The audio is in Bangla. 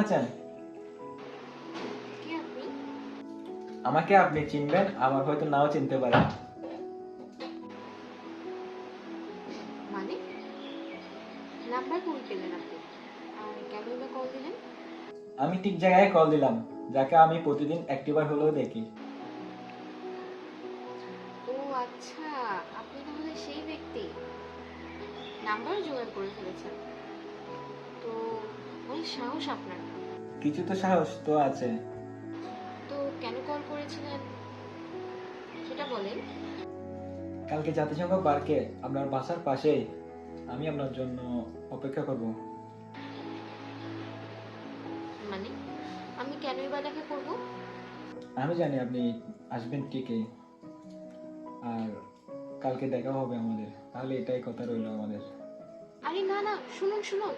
আছেন? কে আপনি? আমাকে আপনি চিনবেন, আবার হয়তো নাও চিনতে পারেন। মানে নাম্বার কোন পেলেন আপনি? আর কেনই বা কল দিলেন? আমি ঠিক জায়গায় কল দিলাম, যাকে আমি প্রতিদিন একটিবার হলেও দেখি। ও আচ্ছা, আপনি তাহলে সেই ব্যক্তি। নাম্বার জোগাড় করে ফেলেছেন তো, অনেক সাহস আপনার। কিছু তো সাহস তো আছে। তো কেন কল করেছিলেন সেটা বলেন। কালকে জাতিসংঘ পার্কে আপনার বাসার পাশেই আমি আপনার জন্য অপেক্ষা করব। মানে আমি কেনই বা দেখা করব? আমি জানি আপনি আসবেন ঠিকই, আর কালকে দেখা হবে আমাদের, তাহলে এটাই কথা রইল আমাদের। আরে না না, শুনুন শুনুন,